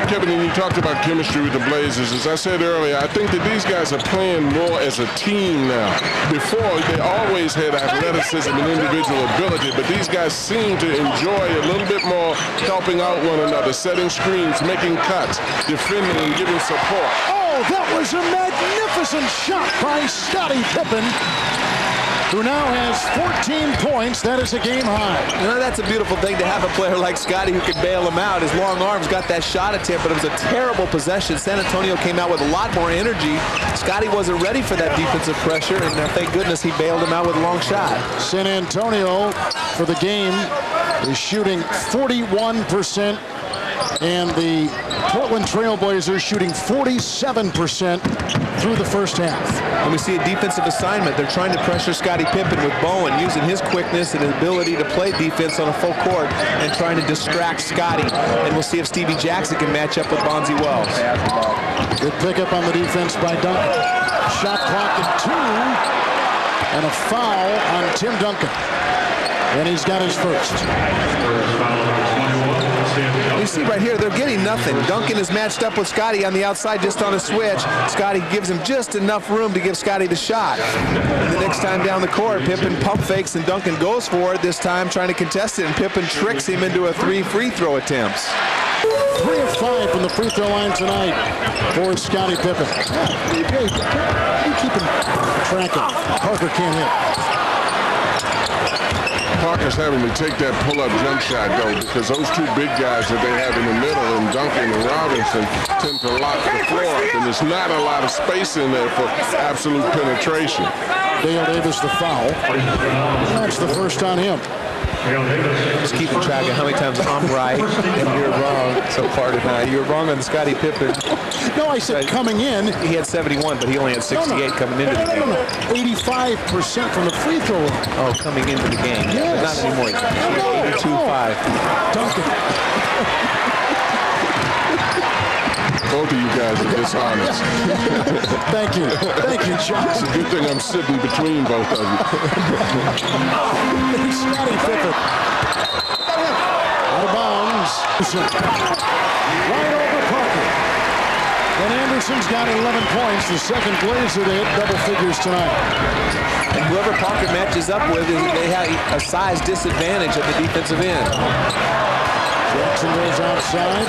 Kevin, and you talked about chemistry with the Blazers. As I said earlier, I think that these guys are playing more as a team now. Before, they always had athleticism and individual ability, but these guys seem to enjoy a little bit more helping out one another, setting screens, making cuts, defending, and giving support. Oh, that was a magnificent shot by Scottie Pippen, who now has 14 points. That is a game high. You know, that's a beautiful thing to have a player like Scottie who can bail him out. His long arms got that shot attempt, but it was a terrible possession. San Antonio came out with a lot more energy. Scottie wasn't ready for that defensive pressure, and thank goodness he bailed him out with a long shot. San Antonio, for the game, is shooting 41%, and the Portland Trailblazers shooting 47% through the first half. And we see a defensive assignment. They're trying to pressure Scottie Pippen with Bowen, using his quickness and his ability to play defense on a full court and trying to distract Scottie. And we'll see if Stevie Jackson can match up with Bonzi Wells. Good pickup on the defense by Duncan. Shot clock at 2, and a foul on Tim Duncan. And he's got his first. You see right here, they're getting nothing. Duncan is matched up with Scottie on the outside just on a switch. Scottie gives him just enough room to give Scottie the shot. And the next time down the court, Pippen pump fakes and Duncan goes for it, this time trying to contest it, and Pippen tricks him into a 3 free throw attempts. 3 of 5 from the free throw line tonight for Scottie Pippen. You keeping track of. Parker can't hit. Parker's having to take that pull-up jump shot, though, because those two big guys that they have in the middle, and Duncan and Robinson, tend to lock the floor up, and there's not a lot of space in there for absolute penetration. Dale Davis the foul. That's the first on him. Just keeping track of how many times I'm right and you're wrong so far tonight. You were wrong on Scottie Pippen. No, I said coming in. He had 71, but he only had 68 coming into the game. 85% from the free throw line. Oh, coming into the game. Yes. But not anymore. 82-5. Duncan. Both of you guys are dishonest. Thank you. Thank you, John. It's a good thing I'm sitting between both of you. Scottie Pippen. Out of bounds. Right over Parker. And Anderson's got 11 points. The second Blazer to hit double figures tonight. And whoever Parker matches up with, they have a size disadvantage at the defensive end. Jackson goes outside.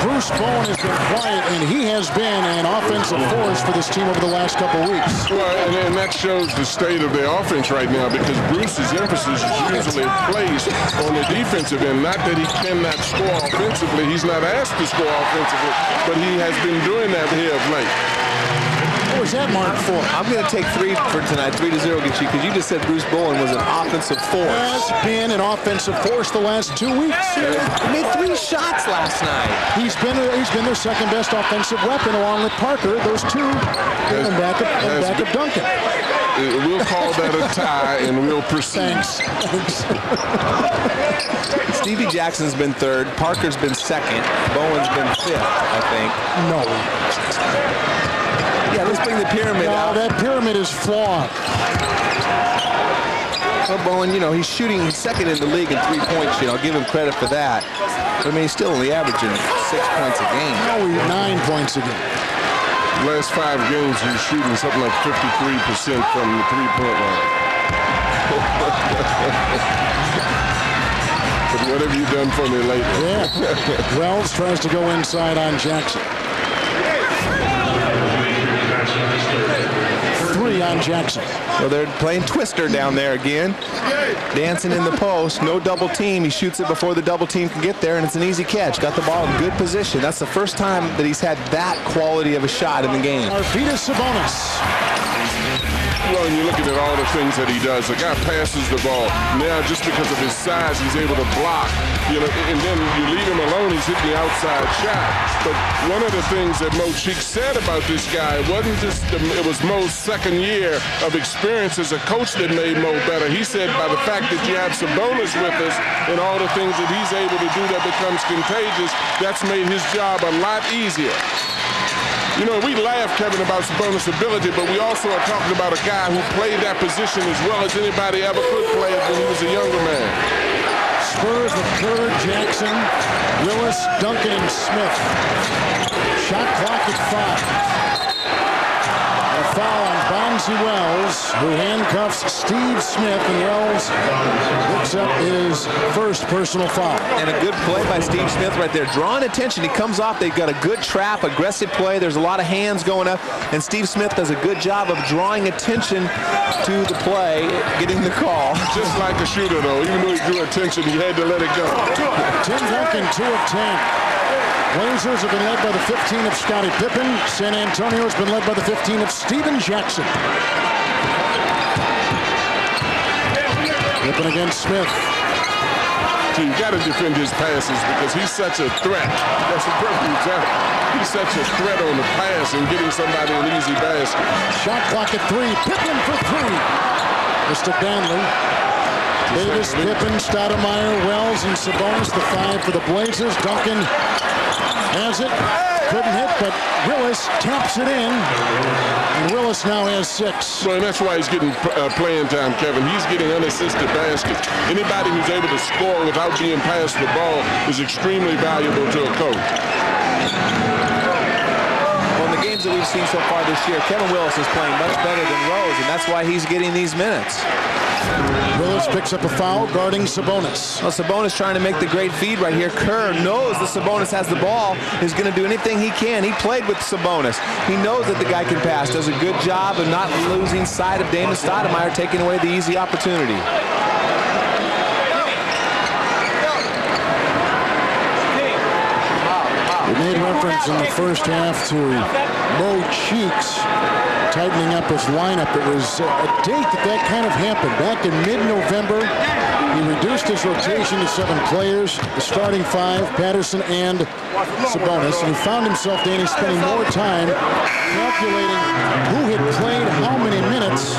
Bruce Bowen has been quiet, and he has been an offensive force for this team over the last couple of weeks. Well, and that shows the state of their offense right now, because Bruce's emphasis is usually placed on the defensive end. Not that he cannot score offensively. He's not asked to score offensively, but he has been doing that here of late. What was that marked for? I'm going to take 3 for tonight, 3-0 get you, because you just said Bruce Bowen was an offensive force. Has been an offensive force the last 2 weeks. He made 3 shots last night. He's been their second best offensive weapon, along with Parker. Those two, and back of Duncan. We'll call that a tie, and we'll proceed. Thanks. Stevie Jackson's been 3rd. Parker's been 2nd. Bowen's been 5th, I think. No. Yeah, let's bring the pyramid out. That pyramid is flawed. Well, Bowen, you know, he's shooting 2nd in the league in 3-point shooting. I'll give him credit for that. But, I mean, he's still only averaging 6 points a game. No, he's 9 points a game. Last 5 games, he's shooting something like 53% from the 3-point line. But what have you done for me lately? Yeah. Wells tries to go inside on Jackson. 3 on Jackson. Well, they're playing Twister down there again. Dancing in the post. No double team. He shoots it before the double team can get there, and it's an easy catch. Got the ball in good position. That's the first time that he's had that quality of a shot in the game. Arvydas Sabonis. Well, and you're looking at all the things that he does. The guy passes the ball. Now, just because of his size, he's able to block. You know, and then you leave him alone, he's hitting the outside shot. But one of the things that Mo Cheek said about this guy wasn't just it was Mo's second year of experience as a coach that made Mo better. He said by the fact that you have Sabonis with us and all the things that he's able to do that becomes contagious, that's made his job a lot easier. You know, we laugh, Kevin, about Sabonis' ability, but we also are talking about a guy who played that position as well as anybody ever could play it when he was a younger man. Spurs with Kerr, Jackson, Willis, Duncan, and Smith. Shot clock at 5. A foul on Bonzi Wells, who handcuffs Steve Smith, and Wells picks up his first personal foul. And a good play by Steve Smith right there. Drawing attention. He comes off. They've got a good trap, aggressive play. There's a lot of hands going up. And Steve Smith does a good job of drawing attention to the play, getting the call. Just like a shooter, though. Even though he drew attention, he had to let it go. Tim Duncan, 2 of 10. Blazers have been led by the 15 of Scottie Pippen. San Antonio has been led by the 15 of Steven Jackson. Pippen against Smith. So you got to defend his passes because he's such a threat. That's a perfect example. He's such a threat on the pass and getting somebody an easy basket. Shot clock at 3. Pippen for 3. Mr. Danley. Davis, Pippen, Stoudemire, Wells, and Sabonis. The 5 for the Blazers. Duncan has it. Couldn't hit, but Willis taps it in. And Willis now has 6. Well, and that's why he's getting playing time, Kevin. He's getting unassisted baskets. Anybody who's able to score without being passed the ball is extremely valuable to a coach. Well, in the games that we've seen so far this year, Kevin Willis is playing much better than Rose, and that's why he's getting these minutes. Willis picks up a foul guarding Sabonis. Well, Sabonis trying to make the great feed right here. Kerr knows that Sabonis has the ball, is going to do anything he can. He played with Sabonis. He knows that the guy can pass. Does a good job of not losing sight of Damon Stoudemire, taking away the easy opportunity. We made reference in the first half to Mo Cheeks tightening up his lineup. It was a date that kind of happened. Back in mid-November, he reduced his rotation to 7 players, the starting 5, Patterson and Sabonis, and he found himself, Danny, spending more time calculating who had played how many minutes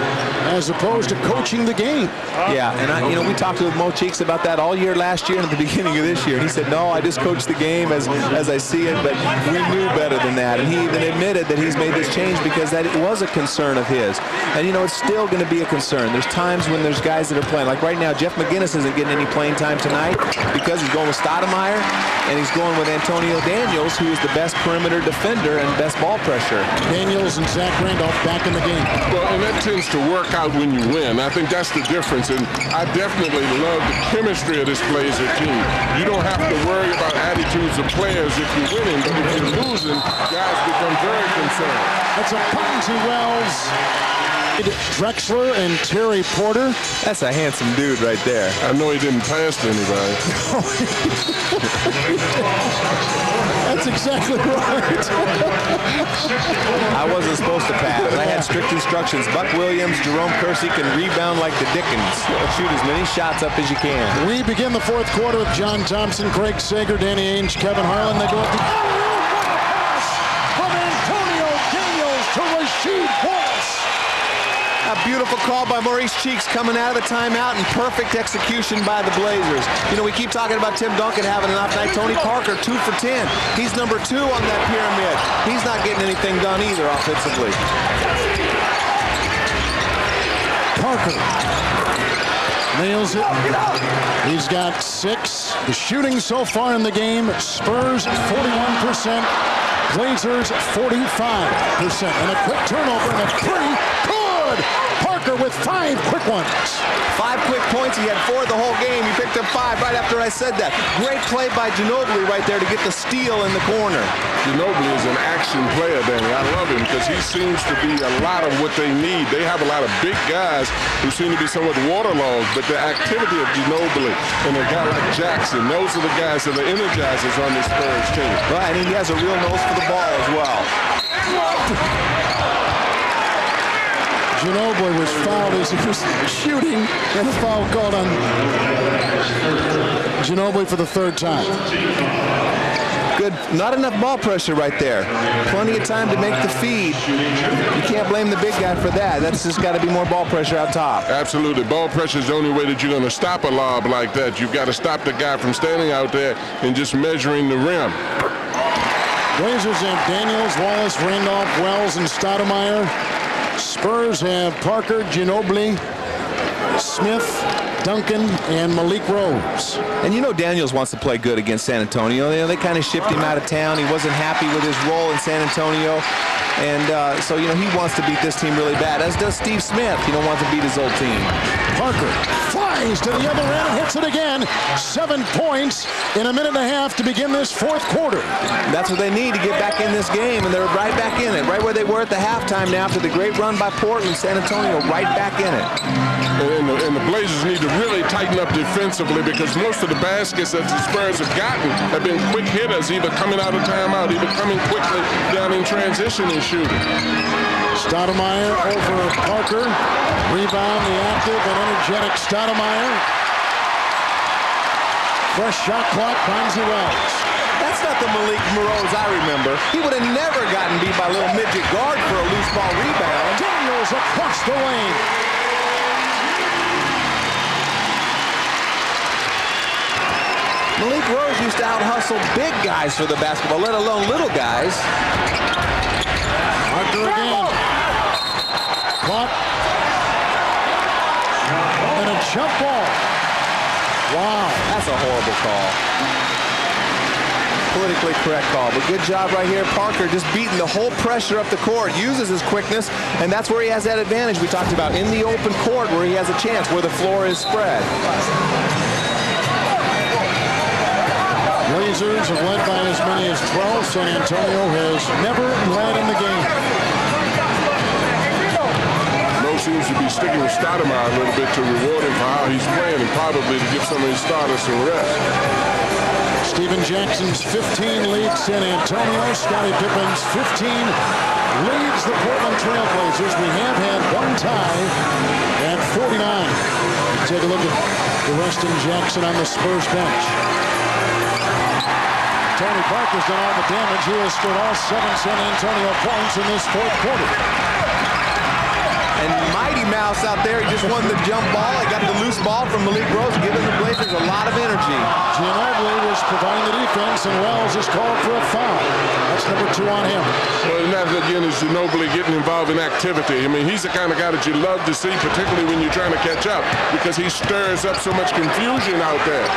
as opposed to coaching the game. Yeah, and we talked with Mo Cheeks about that all year last year and at the beginning of this year. He said, no, I just coach the game as I see it, but we knew better than that. And he even admitted that he's made this change because that it was a concern of his. And, it's still going to be a concern. There's times when there's guys that are playing. Like right now, Jeff McGinnis isn't getting any playing time tonight because he's going with Stoudemire and he's going with Antonio Daniels, who is the best perimeter defender and best ball pressure. Daniels and Zach Randolph back in the game. Well, and that tends to work out when you win. I think that's the difference, and I definitely love the chemistry of this Blazer team. You don't have to worry about attitudes of players if you're winning, but if you're losing, guys become very concerned. That's a Bonzi Wells. Drexler and Terry Porter. That's a handsome dude right there. I know he didn't pass to anybody. That's exactly right. I wasn't supposed to pass. I had strict instructions. Buck Williams, Jerome Kersey can rebound like the Dickens. Shoot as many shots up as you can. We begin the 4th quarter with John Thompson, Craig Sager, Danny Ainge, Kevin Harlan. They go up the pass from Antonio Daniels to Rasheed Wallace. A beautiful call by Maurice Cheeks coming out of the timeout and perfect execution by the Blazers. We keep talking about Tim Duncan having an off night. Tony Parker, 2 for 10. He's number 2 on that pyramid. He's not getting anything done either offensively. Parker nails it. He's got 6. The shooting so far in the game, Spurs 41%, Blazers 45%. And a quick turnover and a 3. Parker with 5 quick ones. 5 quick points. He had 4 the whole game. He picked up 5 right after I said that. Great play by Ginobili right there to get the steal in the corner. Ginobili is an action player, Danny. I love him because he seems to be a lot of what they need. They have a lot of big guys who seem to be somewhat waterlogged, but the activity of Ginobili and a guy like Jackson, those are the guys that are energizers on this Spurs team. Right, and he has a real nose for the ball as well. Ginobili was fouled as he was shooting, and a foul called on Ginobili for the 3rd time. Good. Not enough ball pressure right there. Plenty of time to make the feed. You can't blame the big guy for that. That's just got to be more ball pressure out top. Absolutely. Ball pressure is the only way that you're going to stop a lob like that. You've got to stop the guy from standing out there and just measuring the rim. Blazers have Daniels, Wallace, Randolph, Wells, and Stoudemire. Spurs have Parker, Ginobili, Smith, Duncan and Malik Rose. And you know Daniels wants to play good against San Antonio. They kind of shipped him out of town. He wasn't happy with his role in San Antonio. And so, he wants to beat this team really bad, as does Steve Smith. He don't want to beat his old team. Parker flies to the other end and hits it again. 7 points in a minute and a half to begin this fourth quarter. That's what they need to get back in this game, and they're right back in it, right where they were at the halftime now after the great run by Portland. San Antonio right back in it. And the Blazers need to really tighten up defensively, because most of the baskets that the Spurs have gotten have been quick hitters, either coming out of timeout, either coming quickly down in transition and shooting. Stoudemire over Parker. Rebound, the active and energetic Stoudemire. Fresh shot clock, Bonzi Wells. That's not the Malik Rose I remember. He would have never gotten beat by a little midget guard for a loose ball rebound. Daniels across the lane. Malik Rose used to out-hustle big guys for the basketball, let alone little guys. Parker again. Caught. And a jump ball. Wow. That's a horrible call. Politically correct call, but good job right here. Parker just beating the whole pressure up the court, uses his quickness, and that's where he has that advantage we talked about, in the open court where he has a chance, where the floor is spread. Blazers have led by as many as 12. San Antonio has never led in the game. Mo seems to be sticking with Stoudemire a little bit to reward him for how he's playing, and probably to give some of his starters some rest. Stephen Jackson's 15 leads San Antonio. Scottie Pippen's 15 leads the Portland Trailblazers. We have had one tie at 49. Take a look at the Weston Jackson on the Spurs bench. Tony Parker's done all the damage. He has scored all 7 San Antonio points in this fourth quarter. And Mighty Mouse out there, he just won the jump ball. He got the loose ball from Malik Rose, giving the Blazers a lot of energy. Ginobili was providing the defense, and Wells is called for a foul. That's number 2 on him. Well, and that again is Ginobili getting involved in activity. I mean, he's the kind of guy that you love to see, particularly when you're trying to catch up, because he stirs up so much confusion out there.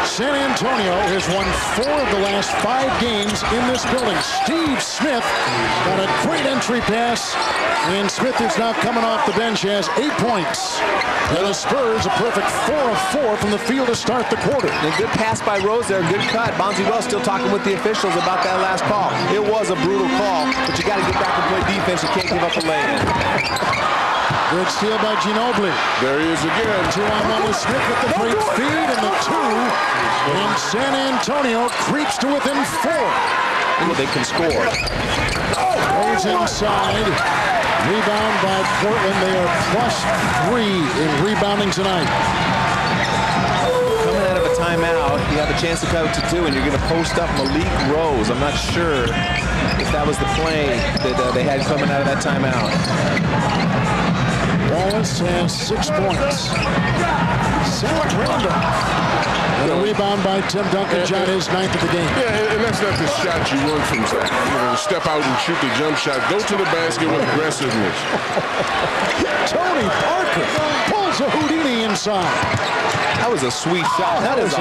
San Antonio has won 4 of the last 5 games in this building. Steve Smith got a great entry pass, and Smith is now coming off the bench, has 8 points. And the Spurs a perfect 4 of 4 from the field to start the quarter. And a good pass by Rose there, good cut. Bonzi Wells still talking with the officials about that last call. It was a brutal call, but you got to get back and play defense. You can't give up a lay-in. Good steal by Ginobili. There he is again. 2-on-1 with Smith with the great feed, and the 2. And San Antonio creeps to within 4. They can score. Goes inside. Rebound by Portland. They are +3 in rebounding tonight. Coming out of a timeout, you have a chance to cut to 2, and you're going to post up Malik Rose. I'm not sure if that was the play that they had coming out of that timeout. Wallace has 6 points. Zach Randolph. And a rebound by Tim Duncan, John, his 9th of the game. Yeah, and that's not the shot you want from Zach. To step out and shoot the jump shot. Go to the basket with aggressiveness. Tony Parker pulls a Houdini inside. That was a sweet shot. That is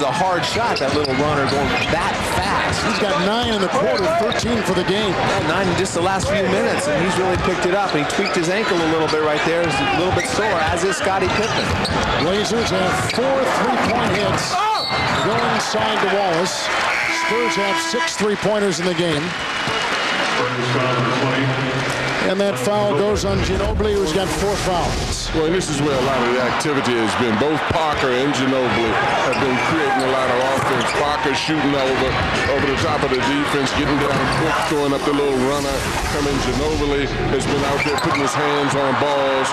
a hard shot, that little runner going that fast. He's got 9 in the quarter, 13 for the game. Yeah, 9 in just the last few minutes, and he's really picked it up. And he tweaked his ankle a little bit right there. He's a little bit sore, as is Scottie Pippen. Blazers have 4 3-point hits. Go inside to Wallace. Spurs have 6 3-pointers in the game. And that foul goes on Ginobili, who's got 4 fouls. Well, and this is where a lot of the activity has been. Both Parker and Ginobili have been creating a lot of offense. Parker shooting over the top of the defense, getting down quick, throwing up the little runner. Ginobili has been out there putting his hands on balls,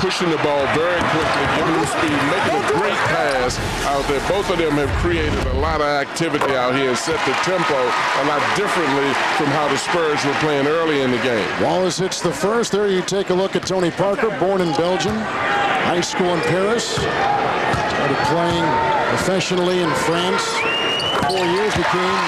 pushing the ball very quickly, giving him speed, making a great pass out there. Both of them have created a lot of activity out here and set the tempo a lot differently from how the Spurs were playing early in the game. Wallace hits the first. There you take a look at Tony Parker, born in Belgium, high school in Paris. Started playing professionally in France. 4 years, became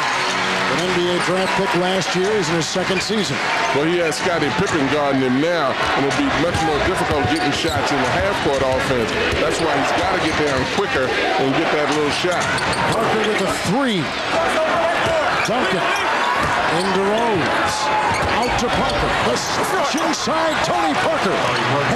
an NBA NBA draft pick last year. He's in his second season. Well, he has Scottie Pippen guarding him now, and it'll be much more difficult getting shots in the half-court offense. That's why he's got to get down quicker and get that little shot. Parker with a three. Duncan into Rose. Out to Parker. The stretch inside. Tony Parker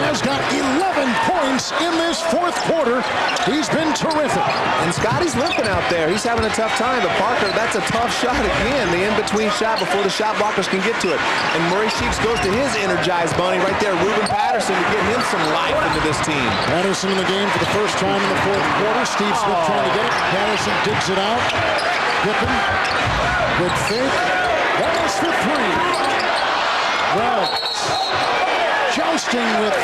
has got 11 points in this fourth quarter. He's been terrific. And Scotty's limping out there. He's having a tough time. But Parker, that's a tough shot again. The in-between shot before the shot blockers can get to it. And Maurice Cheeks goes to his energized bunny right there. Ruben Patterson to get him some life into this team. Patterson in the game for the first time in the fourth quarter. Steve Smith trying to get it. Patterson digs it out. Pippen. Good fake. Wallace for three. Wells jousting with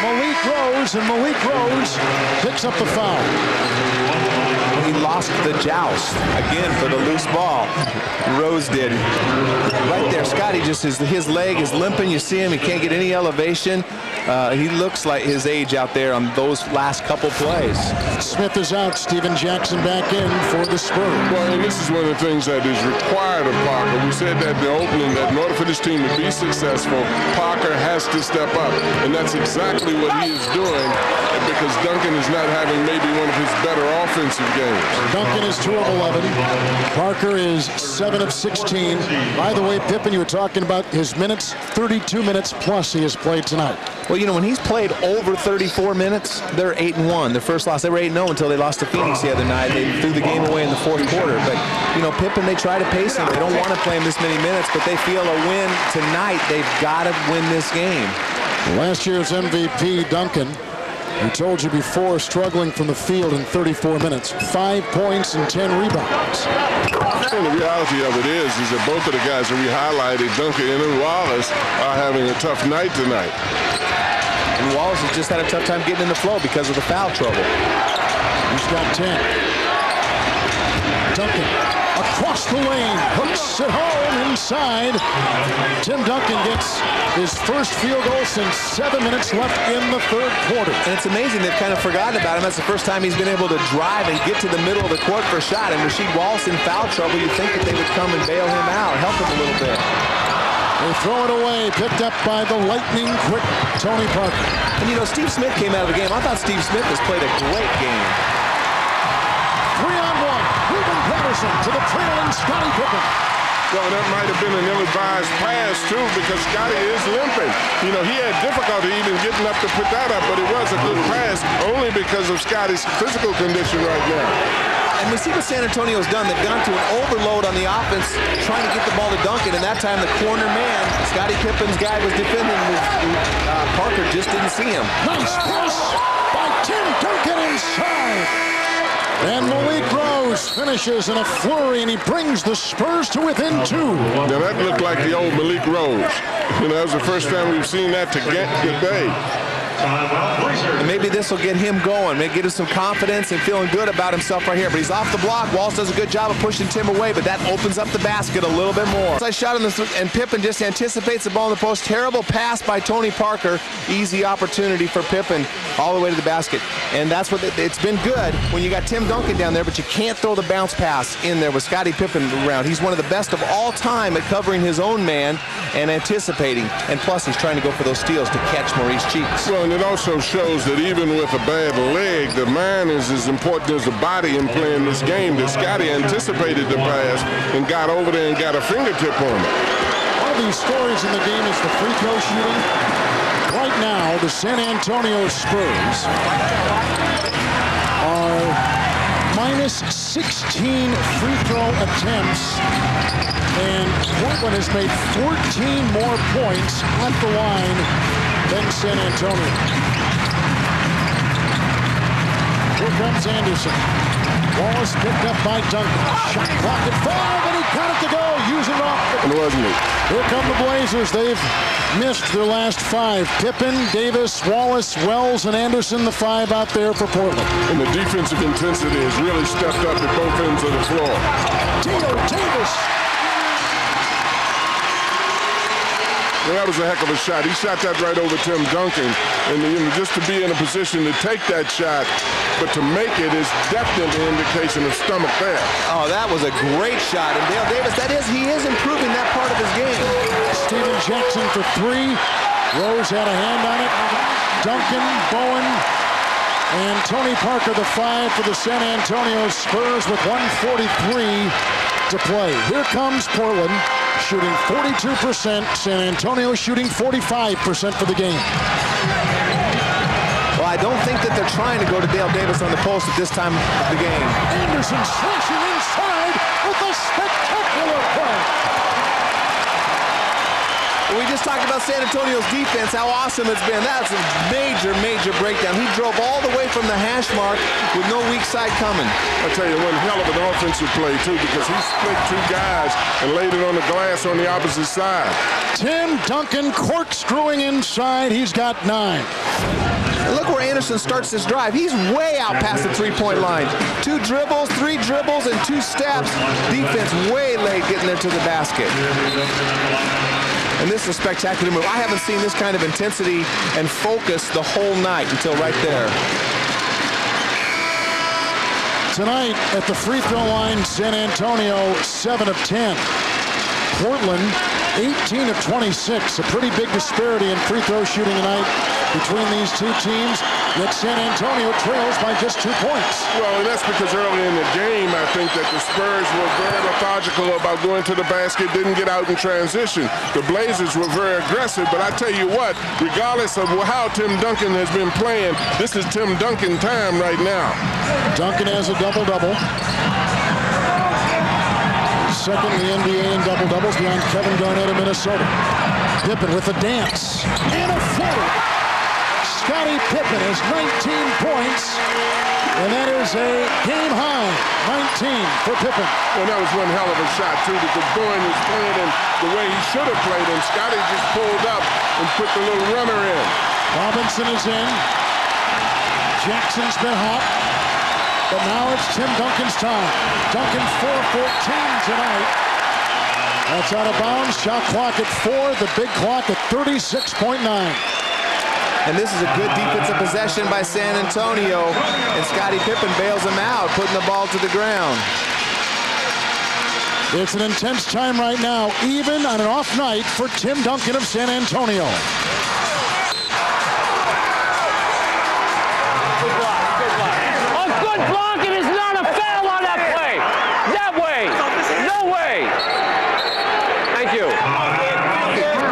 Malik Rose, and Malik Rose picks up the foul. He lost the joust again for the loose ball. Rose did. Right there, Scotty just his leg is limping. You see him, he can't get any elevation. He looks like his age out there on those last couple plays. Smith is out. Steven Jackson back in for the Spurs. Well, and this is one of the things that is required of Parker. We said that in the opening, that in order for this team to be successful, Parker has to step up. And that's exactly what he is doing, because Duncan is not having maybe one of his better offensive games. Duncan is 2 of 11. Parker is 7 of 16. By the way, Pippen, you were talking about his minutes, 32 minutes plus he has played tonight. Well, you know, when he's played over 34 minutes, they're 8-1. Their first loss, they were 8-0 until they lost to Phoenix the other night. They threw the game away in the fourth quarter. But, you know, Pippen, they try to pace him. They don't want to play him this many minutes, but they feel a win tonight. They've got to win this game. Last year's MVP, Duncan, we told you before, struggling from the field in 34 minutes. 5 points and 10 rebounds. And the reality of it is that both of the guys that we highlighted, Duncan and Wallace, are having a tough night tonight. And Wallace has just had a tough time getting in the flow because of the foul trouble. He's got 10. Duncan across the lane, hooks it home inside. Tim Duncan gets his first field goal since 7 minutes left in the third quarter. And it's amazing they've kind of forgotten about him. That's the first time he's been able to drive and get to the middle of the court for a shot. And Rasheed Wallace in foul trouble, you'd think that they would come and bail him out, help him a little bit. They throw it away, picked up by the lightning-quick Tony Parker. And, you know, Steve Smith came out of the game. I thought Steve Smith has played a great game. 3-on-1. Ruben Patterson to the trailing Scottie Pippen. Well, that might have been an ill-advised pass, too, because Scottie is limping. You know, he had difficulty even getting up to put that up, but it was a good pass only because of Scottie's physical condition right now. And we see what San Antonio's done. They've gone to an overload on the offense, trying to get the ball to Duncan, and that time the corner man, Scottie Pippen's guy, was defending. Parker just didn't see him. Nice pass by Tim Duncan inside. And Malik Rose finishes in a flurry, and he brings the Spurs to within 2. Now, that looked like the old Malik Rose. You know, that was the first time we've seen that today. And maybe this will get him going, maybe get him some confidence and feeling good about himself right here. But he's off the block. Wallace does a good job of pushing Tim away, but that opens up the basket a little bit more. Nice shot on this, and Pippen just anticipates the ball in the post. Terrible pass by Tony Parker. Easy opportunity for Pippen all the way to the basket. And that's what it's been good when you got Tim Duncan down there, but you can't throw the bounce pass in there with Scottie Pippen around. He's one of the best of all time at covering his own man and anticipating. And plus, he's trying to go for those steals to catch Maurice Cheeks. Well, and it also shows that even with a bad leg, the mind is as important as the body in playing this game. That Scottie anticipated the pass and got over there and got a fingertip on it. One of these stories in the game is the free throw shooting. Right now, the San Antonio Spurs are minus 16 free throw attempts, and Portland has made 14 more points at the line than San Antonio. Here comes Anderson. Wallace picked up by Duncan. Shot clock at 5, and he got it to go. Use it off. And wasn't it? Here come the Blazers. They've missed their last 5. Pippen, Davis, Wallace, Wells, and Anderson, the 5 out there for Portland. And the defensive intensity has really stepped up at both ends of the floor. Tito Davis. Well, that was a heck of a shot. He shot that right over Tim Duncan. And just to be in a position to take that shot, but to make it is definitely an indication of stomach there. Oh, that was a great shot. And Dale Davis, he is improving that part of his game. Steven Jackson for three. Rose had a hand on it. Duncan, Bowen, and Tony Parker, the five for the San Antonio Spurs with 1:43 to play. Here comes Portland, shooting 42%. San Antonio shooting 45% for the game. Well, I don't think that they're trying to go to Dale Davis on the post at this time of the game. Anderson slashing inside with a spectacular play. We just talked about San Antonio's defense, how awesome it's been. That's a major, major breakdown. He drove all the way from the hash mark with no weak side coming. I tell you, one hell of an offensive play, too, because he split two guys and laid it on the glass on the opposite side. Tim Duncan corkscrewing inside. He's got 9. And look where Anderson starts this drive. He's way out past the three-point line. 2 dribbles, 3 dribbles, and 2 steps. Defense way late getting there to the basket. And this is a spectacular move. I haven't seen this kind of intensity and focus the whole night until right there. Tonight at the free throw line, San Antonio 7 of 10. Portland 18 of 26. A pretty big disparity in free throw shooting tonight between these two teams. Yet San Antonio trails by just 2 points. Well, and that's because early in the game, I think that the Spurs were very methodical about going to the basket, didn't get out in transition. The Blazers were very aggressive, but I tell you what, regardless of how Tim Duncan has been playing, this is Tim Duncan time right now. Duncan has a double-double. Second in the NBA in double-doubles behind Kevin Garnett of Minnesota. Pippen with a dance and a floater. Scottie Pippen has 19 points, and that is a game-high 19 for Pippen. Well, that was one hell of a shot, too, because Bowen was playing in the way he should have played, and Scottie just pulled up and put the little runner in. Robinson is in. Jackson's been hot. But now it's Tim Duncan's time. Duncan 4-14 tonight. That's out of bounds. Shot clock at 4. The big clock at 36.9. And this is a good defensive possession by San Antonio. And Scottie Pippen bails him out, putting the ball to the ground. It's an intense time right now, even on an off night for Tim Duncan of San Antonio. Blocking is not a foul on that play. That way. No way. Thank you.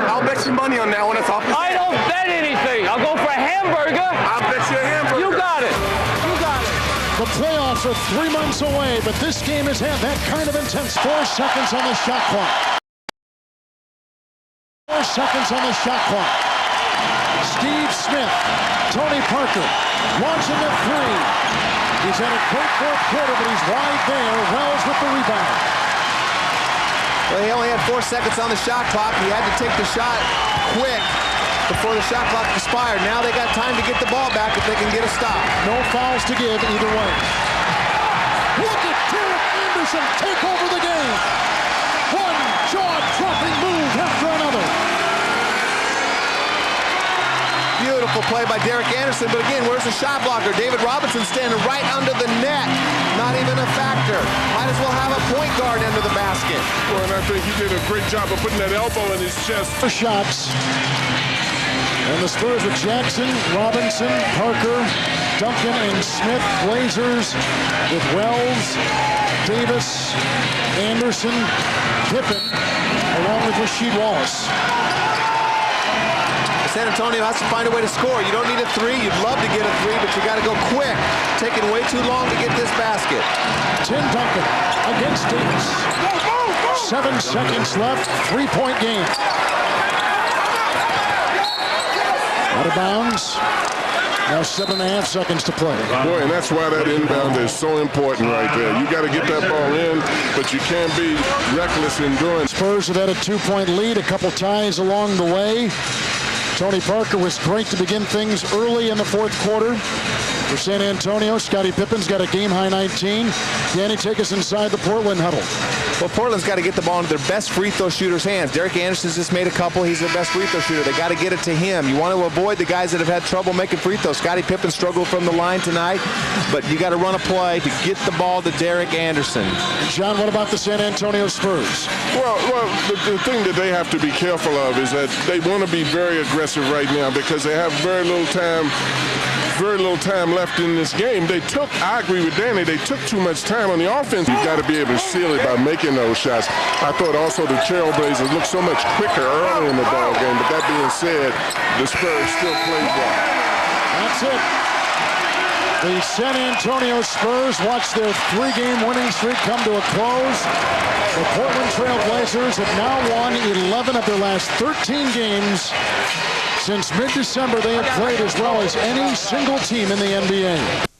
I'll bet you money on that one. It's off. I don't bet anything. I'll go for a hamburger. I'll bet you a hamburger. You got it. You got it. The playoffs are 3 months away, but this game has had that kind of intense. 4 seconds on the shot clock. 4 seconds on the shot clock. Steve Smith, Tony Parker, launching a 3. He's had a great fourth quarter, but he's wide there. Wells with the rebound. Well, he only had 4 seconds on the shot clock. He had to take the shot quick before the shot clock expired. Now they got time to get the ball back if they can get a stop. No fouls to give either way. Look at Derek Anderson take over the game. One jaw-dropping move after another. Beautiful play by Derek Anderson, but again, where's the shot blocker? David Robinson standing right under the net. Not even a factor. Might as well have a point guard under the basket. Well, and I think he did a great job of putting that elbow in his chest. For shots. And the Spurs with Jackson, Robinson, Parker, Duncan, and Smith. Blazers with Wells, Davis, Anderson, Pippen, along with Rasheed Wallace. San Antonio has to find a way to score. You don't need a 3. You'd love to get a 3, but you got to go quick. Taking way too long to get this basket. Tim Duncan against Davis. 7 seconds left. 3-point game. Out of bounds. Now 7.5 seconds to play. Boy, and that's why that inbound is so important right there. You got to get that ball in, but you can't be reckless in doing. Spurs have had a 2-point lead. A couple ties along the way. Tony Parker was great to begin things early in the fourth quarter. For San Antonio, Scottie Pippen's got a game-high 19. Danny, take us inside the Portland huddle. Well, Portland's got to get the ball into their best free throw shooter's hands. Derek Anderson's just made a couple. He's their best free throw shooter. They got to get it to him. You want to avoid the guys that have had trouble making free throws. Scottie Pippen struggled from the line tonight, but you got to run a play to get the ball to Derek Anderson. John, what about the San Antonio Spurs? Well, the thing that they have to be careful of is that they want to be very aggressive right now because they have very little time left in this game. I agree with Danny, they took too much time on the offense. You've got to be able to seal it by making those shots. I thought also the Trailblazers looked so much quicker early in the ball game, but that being said, the Spurs still played well. That's it. The San Antonio Spurs watch their 3-game winning streak come to a close. The Portland Trailblazers have now won 11 of their last 13 games. Since mid-December, they have played as well as any single team in the NBA.